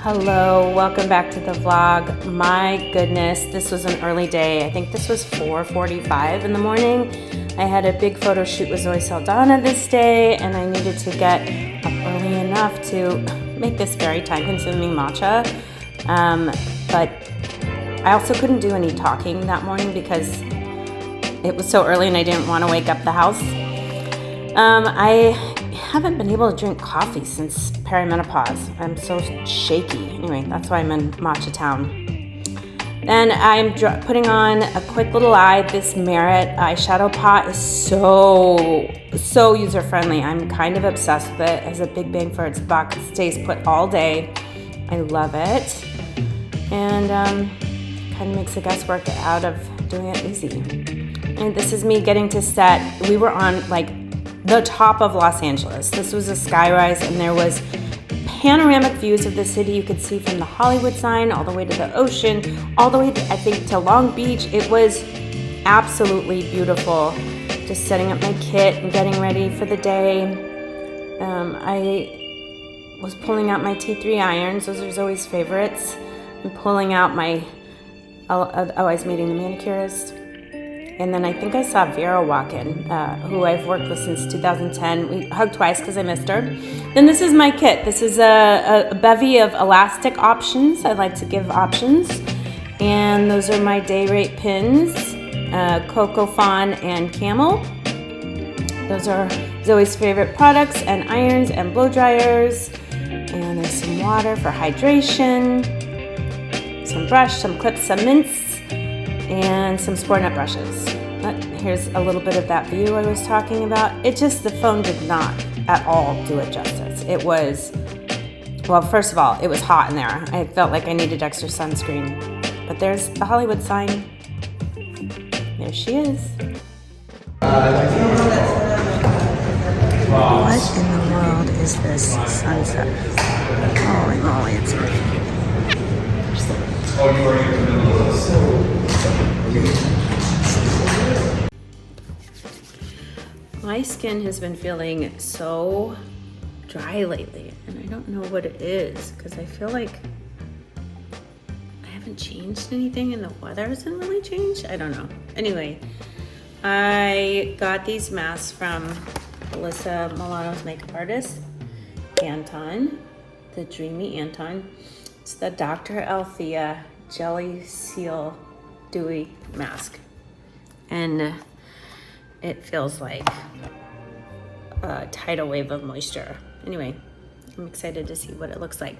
Hello, welcome back to the vlog. My goodness, this was an early day. I think this was 4:45 in the morning. I had a big photo shoot with Zoe Saldana this day, and I needed to get up early enough to make this very time-consuming matcha. But I also couldn't do any talking that morning because it was so early and I didn't want to wake up the house. I haven't been able to drink coffee since perimenopause. I'm so shaky. Anyway, that's why I'm in Matcha Town. Then I'm putting on a quick little eye. This Merit eyeshadow pot is so user-friendly. I'm kind of obsessed with it. It has a big bang for its buck. It stays put all day. I love it. And kind of makes the guesswork out of doing it easy. And this is me getting to set. We were on like the top of Los Angeles. This was a skyrise and there was panoramic views of the city. You could see from the Hollywood sign all the way to the ocean, all the way, I think, to Long Beach. It was absolutely beautiful. Just setting up my kit and getting ready for the day. I was pulling out my T3 irons. Those are Zoe's favorites. And pulling out my, I was meeting the manicurist. And then I think I saw Vera walk in, who I've worked with since 2010. We hugged twice because I missed her. Then this is my kit. This is a bevy of elastic options. I like to give options. And those are my day rate pins, Coco Fawn and Camel. Those are Zoe's favorite products, and irons and blow dryers. And there's some water for hydration, some brush, some clips, some mints, and some sport nut brushes. But here's a little bit of that view I was talking about. It just, the phone did not at all do it justice. It was, well, first of all, it was hot in there. I felt like I needed extra sunscreen. But there's the Hollywood sign. There she is. What in the world is this sunset? Holy moly, it's beautiful. My skin has been feeling so dry lately, and I don't know what it is because I feel like I haven't changed anything and the weather hasn't really changed. I don't know. Anyway, I got these masks from Alyssa Milano's makeup artist, Anton, the Dreamy Anton. It's the Dr. Althea Jelly Seal Dewy Mask. And it feels like a tidal wave of moisture. Anyway, I'm excited to see what it looks like.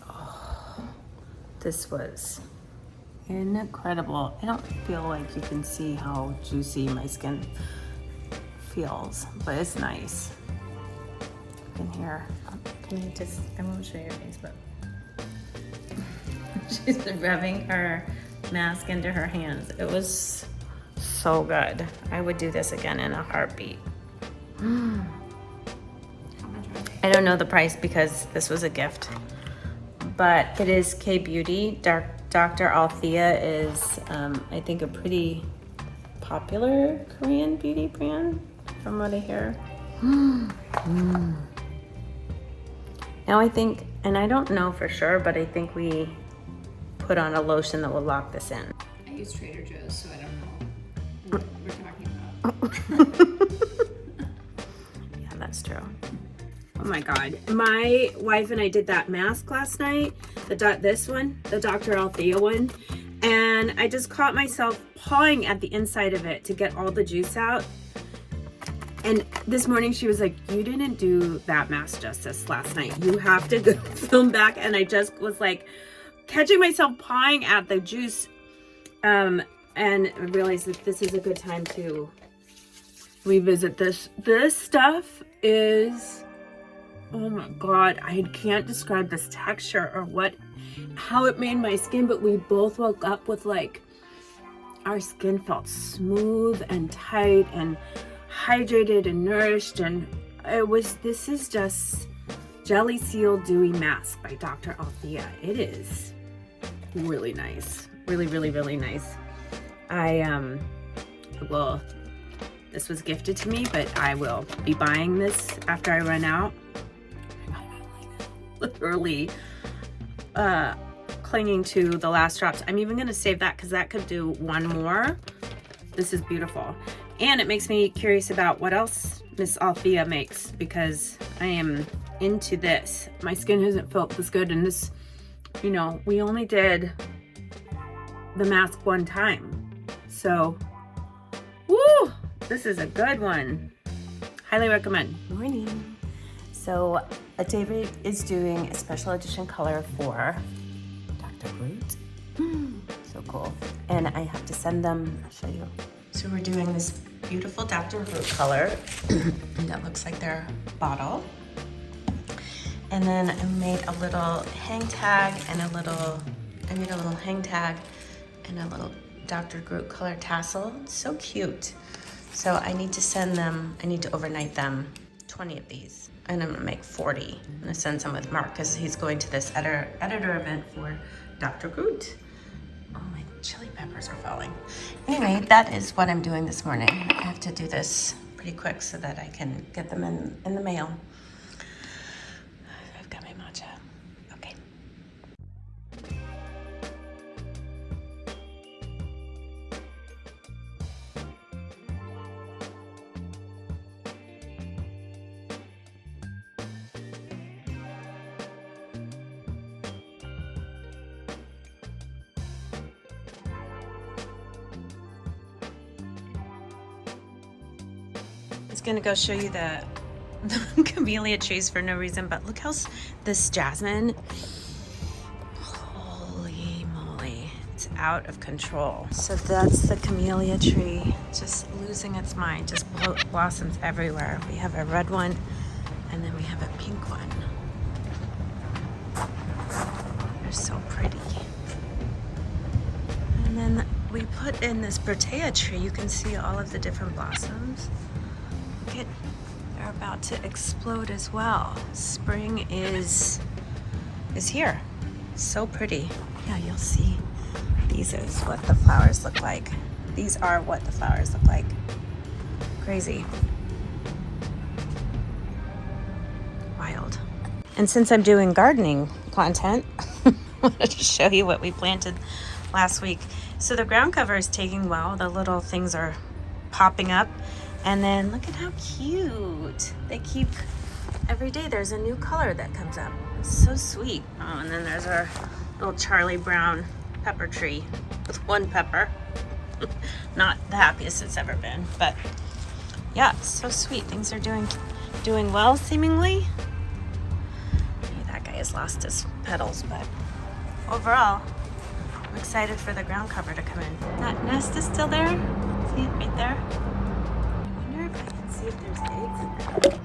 Oh, this was incredible. I don't feel like you can see how juicy my skin feels, but it's nice. You can hear. Can you just, I won't show your face, but she's rubbing her mask into her hands. It was so good. I would do this again in a heartbeat. I don't know the price because this was a gift, but it is K-Beauty. Dr. Althea is, I think, a pretty popular Korean beauty brand from what I hear. Now I think, and I don't know for sure, but I think we put on a lotion that will lock this in. I use Trader Joe's, so I don't know what we're talking about. Yeah, that's true. Oh my God. My wife and I did that mask last night, the Dr. Althea one, and I just caught myself pawing at the inside of it to get all the juice out. And this morning she was like, you didn't do that mask justice last night. You have to go film back. And I just was like catching myself pawing at the juice. And I realized that this is a good time to revisit this. This stuff is, oh my God, I can't describe this texture or how it made my skin, but we both woke up with like, our skin felt smooth and tight and hydrated and nourished, and this is just Jelly Seal Dewy Mask by Dr. Althea. It is really nice. Really, really, really nice. I will This was gifted to me, but I will be buying this after I run out. Literally clinging to the last drops. I'm even gonna save that because that could do one more. This is beautiful. And it makes me curious about what else Miss Althea makes, because I am into this. My skin hasn't felt this good, and this, you know, we only did the mask one time. So, woo, this is a good one. Highly recommend. Morning. So, David is doing a special edition color for Dr. Groot. So cool. And I have to send them, I'll show you. So we're doing this beautiful Dr. Groot color that looks like their bottle. And then I made a little hang tag and I made a little hang tag and a little Dr. Groot color tassel. It's so cute. So I need to send them, I need to overnight them 20 of these. And I'm gonna make 40. I'm gonna send some with Mark because he's going to this editor event for Dr. Groot. Oh, my chili peppers are falling. Anyway, that is what I'm doing this morning. I have to do this pretty quick so that I can get them in the mail. I've got my matcha. Okay. Gonna go show you the camellia trees for no reason, but look how this jasmine, holy moly, it's out of control. So that's the camellia tree, just losing its mind, just blossoms everywhere. We have a red one and then we have a pink one. They're so pretty. And then we put in this bertea tree. You can see all of the different blossoms. They're about to explode as well. Spring is here. So pretty. Yeah, you'll see. These is what the flowers look like. These are what the flowers look like. Crazy. Wild. And since I'm doing gardening content, I wanted to show you what we planted last week. So the ground cover is taking well. The little things are popping up. And then look at how cute. They keep, every day there's a new color that comes up. It's so sweet. Oh, and then there's our little Charlie Brown pepper tree with one pepper. Not the happiest it's ever been, but yeah, it's so sweet. Things are doing well, seemingly. Maybe that guy has lost his petals, but overall, I'm excited for the ground cover to come in. That nest is still there. See it right there? See if there's eggs in there.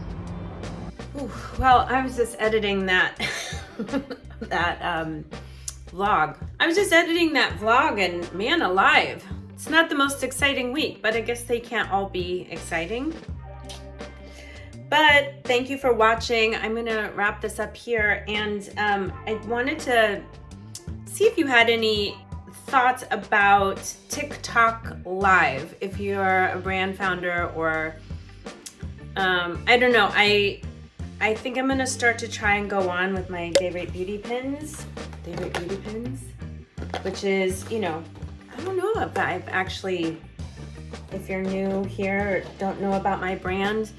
Ooh, well, I was just editing that vlog. I was just editing that vlog, and man alive, it's not the most exciting week, but I guess they can't all be exciting. But thank you for watching. I'm gonna wrap this up here, and I wanted to see if you had any thoughts about TikTok Live, if you're a brand founder or I don't know. I think I'm gonna start to try and go on with my Day Rate Beauty Pins. Day Rate Beauty Pins, which is, you know, I don't know if I've actually, if you're new here or don't know about my brand,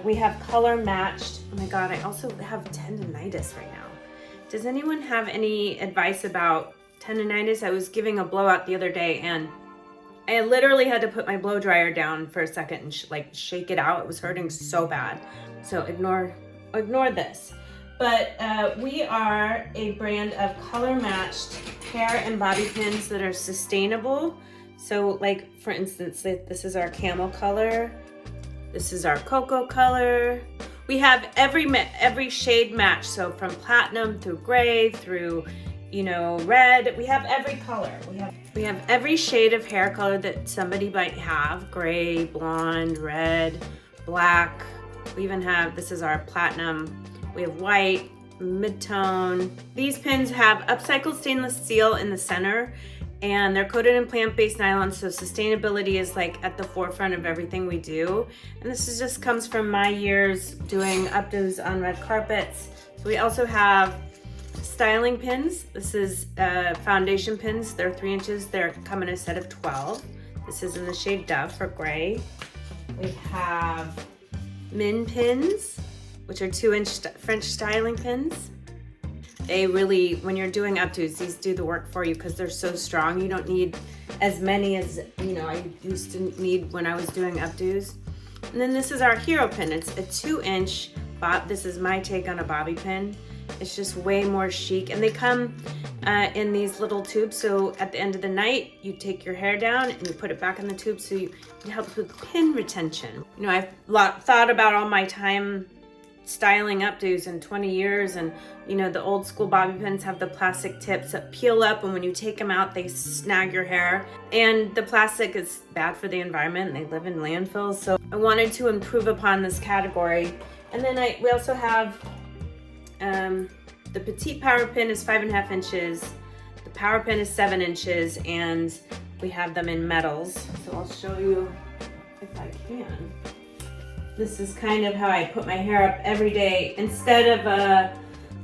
we have color matched. Oh my God, I also have tendinitis right now. Does anyone have any advice about tendinitis? I was giving a blowout the other day and I literally had to put my blow dryer down for a second and like shake it out. It was hurting so bad. So ignore this. But we are a brand of color matched hair and body pins that are sustainable. So like, for instance, this is our camel color. This is our cocoa color. We have every shade match. So from platinum through gray through, you know, red. We have every color. We have every shade of hair color that somebody might have. Gray, blonde, red, black. We even have, this is our platinum. We have white, mid-tone. These pins have upcycled stainless steel in the center, and they're coated in plant-based nylon, so sustainability is like at the forefront of everything we do. And this just comes from my years doing updos on red carpets. So we also have styling pins. This is foundation pins. They're 3 inches. They come in a set of 12. This is in the shade Dove for gray. We have min pins, which are 2-inch French styling pins. They really, when you're doing updos, these do the work for you because they're so strong. You don't need as many as, I used to need when I was doing updos. And then this is our hero pin. It's a 2-inch bob. This is my take on a bobby pin. It's just way more chic. And they come in these little tubes. So at the end of the night, you take your hair down and you put it back in the tube. So it helps with pin retention. I've thought about all my time styling updos in 20 years, and the old school bobby pins have the plastic tips that peel up, and when you take them out they snag your hair, and the plastic is bad for the environment and they live in landfills. So I wanted to improve upon this category. And then we also have the petite power pin is 5.5 inches, the power pin is 7 inches, and we have them in metals. So I'll show you if I can. This is kind of how I put my hair up every day. Instead of a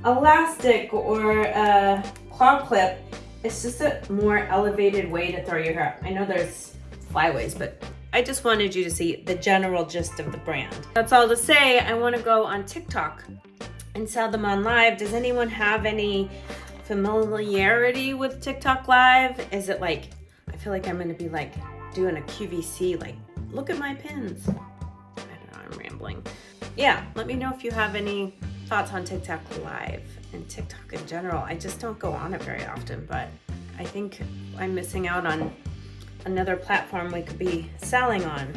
elastic or a claw clip, it's just a more elevated way to throw your hair up. I know there's flyaways, but I just wanted you to see the general gist of the brand. That's all to say, I want to go on TikTok and sell them on live. Does anyone have any familiarity with TikTok live? Is it like, I feel like I'm going to be like doing a QVC, like, look at my pins. I'm rambling. Yeah, let me know if you have any thoughts on TikTok live and TikTok in general. I just don't go on it very often, but I think I'm missing out on another platform we could be selling on.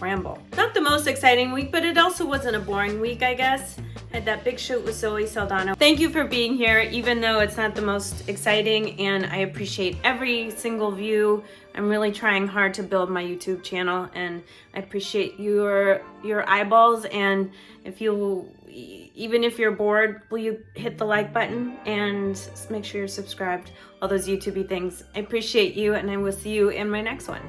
Ramble. Not the most exciting week, but it also wasn't a boring week, I guess. I had that big shoot with Zoe Saldana. Thank you for being here, even though it's not the most exciting, and I appreciate every single view. I'm really trying hard to build my YouTube channel, and I appreciate your eyeballs. And even if you're bored, will you hit the like button and make sure you're subscribed, all those YouTubey things. I appreciate you, and I will see you in my next one.